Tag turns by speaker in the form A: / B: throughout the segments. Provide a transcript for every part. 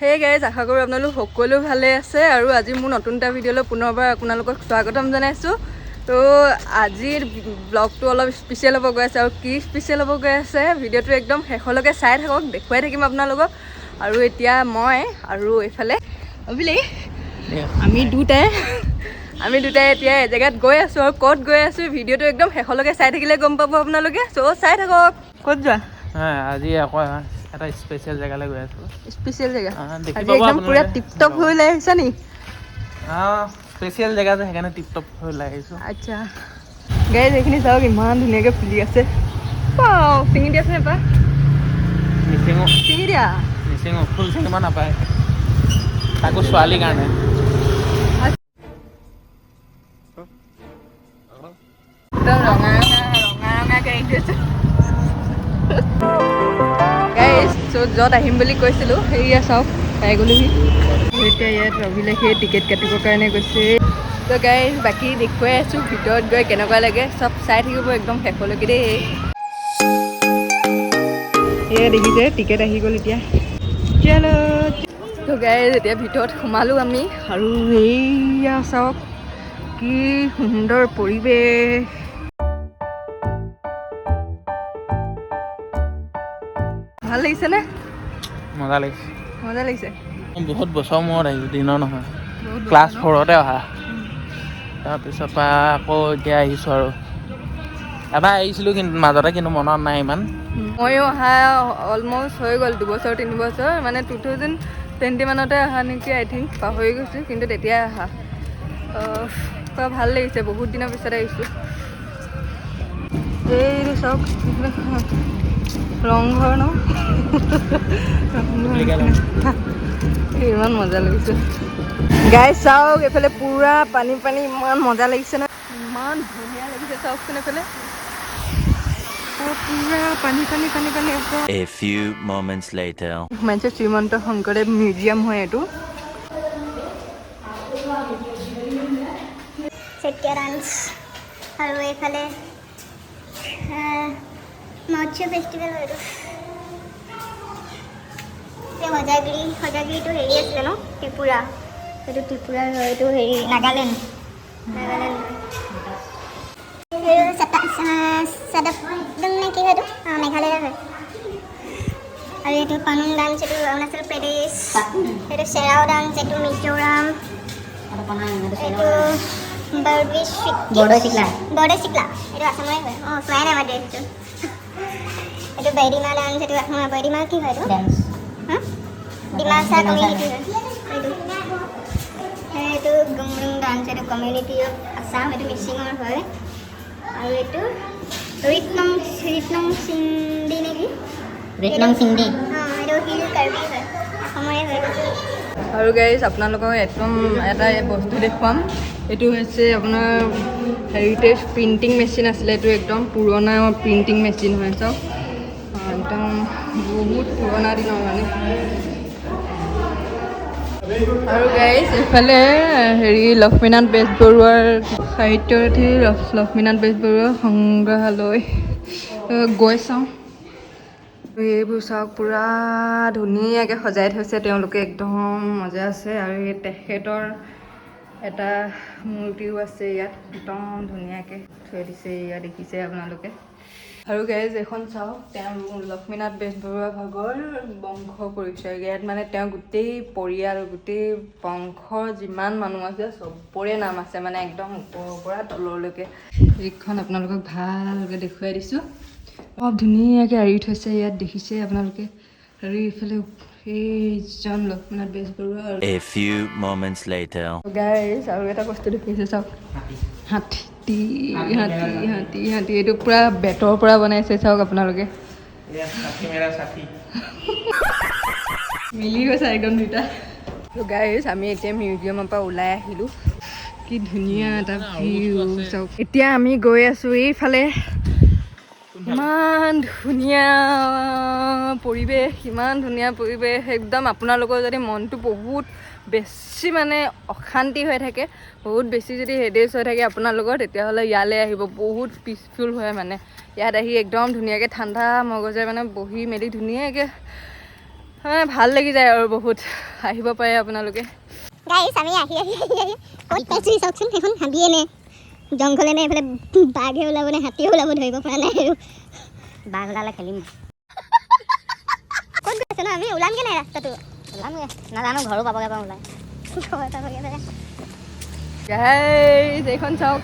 A: Hey guys, আশা কৰোঁ আপোনালোক সকলো ভালে আছে আৰু আজি মোৰ নতুন এটা ভিডিঅ'লৈ পুনৰবাৰ আপোনালোকক স্বাগতম জনাইছোঁ। তো আজিৰ ব্লগটো অলপ স্পেচিয়েল হ'ব গৈ আছে আৰু কি স্পেচিয়েল হ'ব গৈ আছে ভিডিঅ'টো একদম শেষলৈকে চাই থাকক, দেখুৱাই থাকিম আপোনালোকক। আৰু এতিয়া মই আৰু এইফালে অভিলে আমি দুটাই এতিয়া এজেগাত গৈ আছোঁ আৰু ক'ত গৈ আছোঁ ভিডিঅ'টো একদম শেষলৈকে চাই থাকিলে গম পাব আপোনালোকে। চ' চাই থাকক। ক'ত যোৱা?
B: আজি আকৌ এটা স্পেচিয়েল জেগালৈ গৈ আছোঁ।
A: স্পেচিয়েল জেগা আজি একদম পুৰা টিপটপ হৈ ওলাই আহিছা নি?
B: স্পেচিয়েল জেগা যে সেইকাৰণে টিপটপ হৈ ওলাই আহিছোঁ।
A: আচ্ছা গাইজ, এইখিনি চাওক ইমান ধুনীয়াকৈ ফুলি আছে। চিঙি দি আছে নাপা?
B: নিচিঙো ফুল ছিঙিব নাপায়, তাকো ছোৱালীৰ কাৰণে।
A: ৰঙা ৰঙাকৈ আহি আছে গাইজ। য'ত আহিম বুলি কৈছিলোঁ সেয়া চাওক পাই গ'লোহি। এতিয়া ইয়াত ৰবিলে সেই টিকেট কাটিবৰ কাৰণে গৈছে। তো গাইজ বাকী দেখুৱাই আছোঁ ভিতৰত গৈ কেনেকুৱা লাগে, চব চাই থাকিব একদম শেষলৈকে দেই। এয়া দেখিছে টিকেট আহি গ'ল এতিয়া। চলো। তো গাইজ এতিয়া ভিতৰত সোমালোঁ আমি আৰু এইয়া চাওক কি সুন্দৰ পৰিৱেশ। ভাল লাগিছেনে?
B: মজা লাগিছে। বহুত বছৰ মূৰত আহিছোঁ, দিনৰ নহয়, ক্লাছ 4তে অহা। তাৰপিছৰ পৰা আকৌ এতিয়া আহিছোঁ আৰু এবাৰ আহিছিলোঁ কিন্তু মাজতে, কিন্তু মনত নাই ইমান।
A: ময়ো অহা অলমষ্ট হৈ গ'ল 2 3 বছৰ, মানে 2020 মানতে অহা নেকি, আই থিংক, পাহৰি গৈছোঁ, কিন্তু তেতিয়াই অহা। ভাল লাগিছে, বহুত দিনৰ পিছত আহিছোঁ। এইটো চাওক ৰংঘৰ ন, ইমান মজা লাগিছে গাইজ। চাওক এইফালে পুৰা পানী পানী, ইমান মজা লাগিছে ন, ইমান ধুনীয়া লাগিছে। চাওকচোন এইফালে পুৰা পানী পানী পানী পানী।
C: A few moments later.
A: মানে শ্ৰীমন্ত শংকৰদেৱ মিউজিয়াম হয় এইটো।
D: আৰু এইফালে মৎস্য ফেষ্টিভেল হয় এইটো। সজাগিৰিটো হেৰি আছিলে ন, ত্ৰিপুৰা। এইটো ত্ৰিপুৰাৰ হয়, এইটো হেৰি নাগালেণ্ড। নে কি হয় এইটো? মেঘালয়ৰ হয়। আৰু এইটো পানুং ডান্স, এইটো অৰুণাচল প্ৰদেশ। এইটো চেৰাও ডান্স, এইটো মিজোৰাম। এইটো বৰদৈ চিকলা, এইটো আসামৰে হয়। চোৱাই নাই আমাৰ ড্ৰেছটো। এইটো বৈদিমা ডান্স, এইটো বৈদিমা কি হয় এইটো? ডিমাচা কমিউনিটি হয় এইটো। গুমৰুং ডান্স, এইটো কমিউনিটি অফ আছাম, এইটো মিচিঙৰ হয়। আৰু এইটো ৰিটনং চিংডি নেকি? এইটো হিল কাৰ্বি হয়, অসমৰে হয়।
A: আৰু গাইজ আপোনালোকক একদম এটা বস্তু দেখুৱাম। এইটো হৈছে আপোনাৰ হেৰিটেজ প্ৰিণ্টিং মেচিন আছিলে। এইটো একদম পুৰণা প্ৰিণ্টিং মেচিন হয়, চাওক একদম বহুত পুৰণা দিনৰ মানে। আৰু গাইজ এইফালে হেৰি লক্ষ্মীনাথ বেজবৰুৱাৰ সাহিত্যৰথী লক্ষ্মীনাথ বেজবৰুৱাৰ সংগ্ৰহালয় গৈ চাওঁ। এইবোৰ চাওক পুৰা ধুনীয়াকৈ সজাই থৈছে তেওঁলোকে, একদম মজা আছে। আৰু এই তেখেতৰ এটা মূৰ্তিও আছে ইয়াত, একদম ধুনীয়াকৈ থৈ দিছে। ইয়াত দেখিছে আপোনালোকে। আৰু গাইজ এখন চাওক, তেওঁ লক্ষ্মীনাথ বেজবৰুৱা ভাগৰ বংশ পৰিচয়। ইয়াত মানে তেওঁ গোটেই পৰিয়াল, গোটেই বংশৰ যিমান মানুহ আছে চবৰে নাম আছে, মানে একদম ওপৰৰ পৰা তললৈকে। এইখন আপোনালোকক ভালকৈ দেখুৱাই দিছোঁ। ধুনীয়াকৈ আঁৰি থৈছে ইয়াত, দেখিছে আপোনালোকে। আৰু এইফালে এইজন Lakshminath Bezbaroa.
C: A few moments later.
A: Guys আৰু এটা বস্তু দেখিছে চাওক, হাতী। এইটো পুৰা বেতৰ পৰা বনাইছে, চাওক আপোনালোকে। মিলি গৈছে একদম দুটা। গাইজ আমি এতিয়া মিউজিয়ামৰ পৰা ওলাই আহিলোঁ। কি ধুনীয়া এটা ভিউ চাওক। এতিয়া আমি গৈ আছোঁ এইফালে। ইমান ধুনীয়া পৰিৱেশ, একদম আপোনালোকৰ যদি মনটো বহুত বেছি মানে অশান্তি হৈ থাকে, বহুত বেছি যদি হেডেছ হৈ থাকে আপোনালোকৰ, তেতিয়াহ'লে ইয়ালৈ আহিব। বহুত পিচফুল হয় মানে। ইয়াত আহি একদম ধুনীয়াকৈ ঠাণ্ডা মগজে মানে বহি মেলি ধুনীয়াকৈ ভাল লাগি যায় আৰু বহুত আহিব পাৰে আপোনালোকে
D: গাইছ আমি আহি ক'ত পাইছোঁ চাওকচোন সেইখন হাবিয়ে নে জংঘলে নে এইফালে বাঘে ওলাব নে হাতীয়ে ওলাব ধৰিব পৰা নাই আৰু বাঘ ওলালে খেলিম ক'ত গৈছে ন আমি ওলামগে নাই ৰাস্তাটো ওলামগে নাজানো ঘৰো পাবগে পাম ওলাই ঘৰ পাবগে
A: গাইছ এইখন চাওক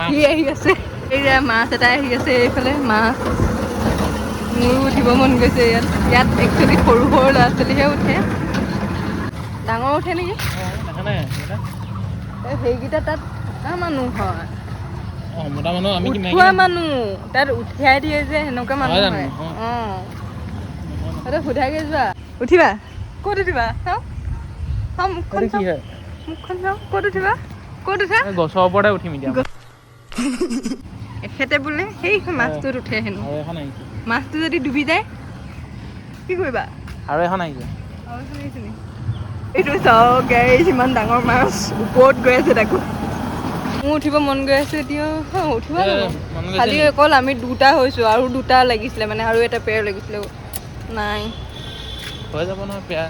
A: কি আহি আছে এই যে মাছ এটা আহি আছে এইফালে মাছ মোৰো উঠিব মন গৈছে ইয়াত একচুৱেলি সৰু সৰু ল'ৰা ছোৱালীহে উঠে ডাঙৰ উঠে নেকি সেইকেইটা তাত মানুহ হয় উঠোৱা মানুহ তাত উঠিয়াই দিয়ে যে সেনেকুৱা মানুহ হয় অঁ সোধাগে যোৱা উঠিবা ক'ত উঠিবা চাওঁ চাওঁ মুখখন চাওঁ ক'ত উঠিবা ক'ত উঠা
B: গছৰ ওপৰতে উঠিম এতিয়া
A: এখেতে বোলে সেই মাছটোত উঠে হেনো মাছটো যদি ডুবি যায় কি কৰিবা
B: আৰু এখন আহিছে
A: এইটো চাওক গাইছ ইমান ডাঙৰ মাছ ওপৰত গৈ আছে তাকো মোৰ উঠিব মন গৈ আছে এতিয়া উঠিব খালি অকল আমি দুটা হৈছোঁ আৰু দুটা লাগিছিলে মানে আৰু এটা পেয়াৰ লাগিছিলে নাই
B: হৈ যাব নহয় পেয়াৰ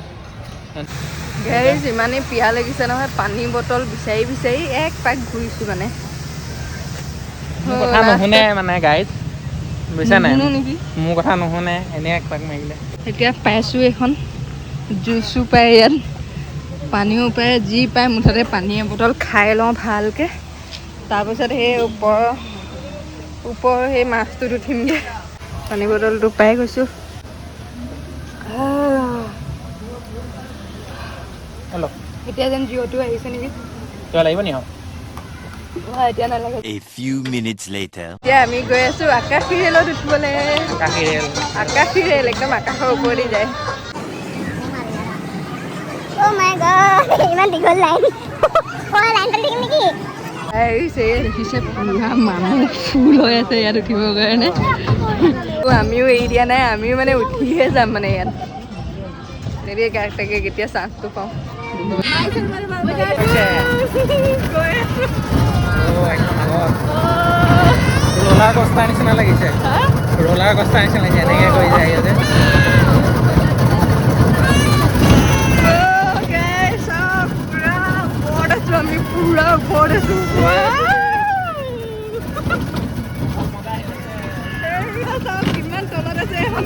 A: গাইছ ইমানেই পিয়াহ লাগিছে নহয় পানী বটল বিচাৰি বিচাৰি এক পাক ঘূৰিছোঁ মানে
B: মোৰ কথা নুশুনে মানে গাইজ বুজিছা নাই
A: নেকি
B: মোৰ কথা নুশুনে এনেই এক পাক মাৰিলে
A: এতিয়া পাইছোঁ এখন জুচো পায় ইয়াত পানীও পায় যি পায় মুঠতে পানী বটল খাই লওঁ ভালকৈ তাৰপিছত সেই ওপৰ সেই মাছটোত উঠিমগৈ পানী বটলটো পাই গৈছোঁ এতিয়া যেন জিঅ'টো আহিছে নেকি
B: লাগিব নি
A: এতিয়া নালাগে
C: A few minutes later.
A: এতিয়া আমি গৈ আছোঁ আকাশী ৰেলত উঠিবলৈ আকাশী ৰেল একদম আকাশৰ ওপৰেদি যায়
D: অ' মাই গড ইমান দীঘল লাইন লাইনটো দেখিম নেকি
A: আহিছে দেখিছে পুৰা মানুহ ফুল হৈ আছে ইয়াত উঠিবৰ কাৰণে আমিও এৰি দিয়া নাই আমিও মানে উঠিহে যাম মানে ইয়াত এনেই তাকে কেতিয়া চান্সটো পাওঁ
B: ৰোলাৰ কষ্টাৰ নিচিনা লাগিছে ৰোলাৰ কষ্টাৰ নিচিনা লাগিছে এনেকৈ কৰি যায় যে
A: আমি পুৰা ওপৰত আছোঁ কিমান তলত আছে এখন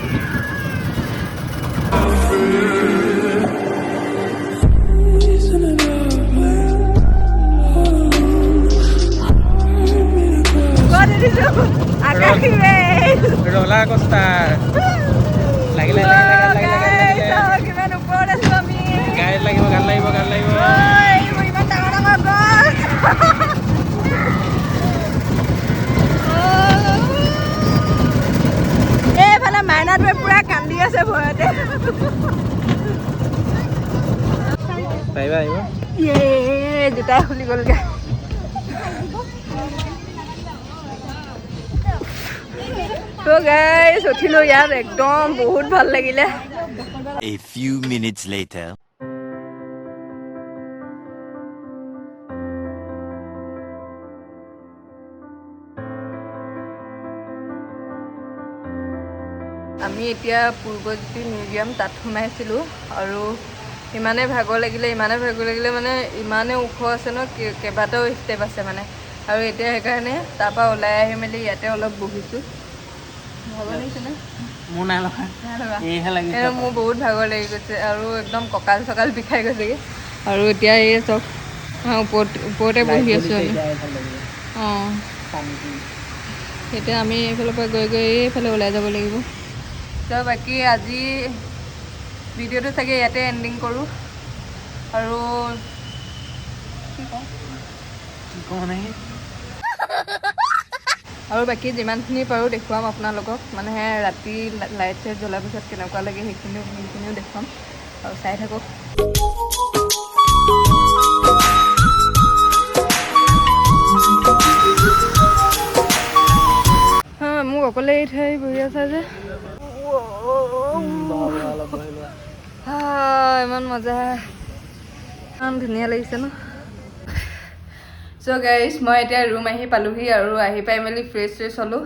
A: আকাশী ৰেল
B: ৰোলাৰ কষ্টাৰ লাগিলে
A: কিমান ওপৰত আছোঁ আমি
B: গাড়ীত লাগিব গান লাগিব
A: ইমান ডাঙৰ ডাঙৰ গছ এইফালে মাইনাটোৱে পুৰা কান্দি আছে ভয়তে
B: আহিব
A: দুটাই খুলি গ'লগৈ তো গাইছ উঠিলোঁ ইয়াত একদম বহুত ভাল লাগিলে
C: A few minutes later.
A: আমি এতিয়া পূৰ্বজ্যোতি মিউজিয়াম তাত সোমাইছিলোঁ আৰু ইমানেই ভাগৰ লাগিলে মানে ইমানেই ওখ আছে ন কেইবাটাও ষ্টেপ আছে মানে আৰু এতিয়া সেইকাৰণে তাৰপৰা ওলাই আহি মেলি ইয়াতে অলপ বহিছোঁ ভাগৰ লাগিছেনে
B: মোৰ নাই লগা
A: মোৰ বহুত ভাগৰ লাগি গৈছে আৰু একদম কঁকাল চকাল বিষাই গৈছেগৈ আৰু এতিয়া এই চব ওপৰতে বহি আছোঁ আমি অঁ এতিয়া আমি এইফালৰ পৰা গৈ এইফালে ওলাই যাব লাগিব তো বাকী আজি ভিডিঅ'টো চাগে ইয়াতে এণ্ডিং কৰোঁ আৰু কি কওঁ আৰু বাকী যিমানখিনি পাৰোঁ দেখুৱাম আপোনালোকক মানে ৰাতি লাইট চাইট জ্বলাৰ পিছত কেনেকুৱা লাগে সেইখিনিও দেখুৱাম আৰু চাই থাকক মোক অকলে এৰি থৈ বহি আছা যে ইমান মজা ইমান ধুনীয়া লাগিছে ন চ' গাইজ মই এতিয়া ৰুম আহি পালোহি আৰু আহি পাই মেলি ফ্ৰেছ হ'লোঁ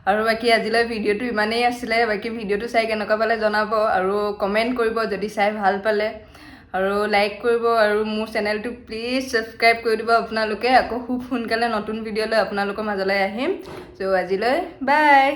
A: আৰু বাকী আজিলৈ ভিডিঅ'টো ইমানেই আছিলে বাকী ভিডিঅ'টো চাই কেনেকুৱা পালে জনাব আৰু কমেণ্ট কৰিব যদি চাই ভাল পালে আৰু লাইক কৰিব আৰু মোৰ চেনেলটো প্লিজ ছাবস্ক্ৰাইব কৰি দিব আপোনালোকে আকৌ খুব সোনকালে নতুন ভিডিঅ' লৈ আপোনালোকৰ মাজলৈ আহিম চ' আজিলৈ বাই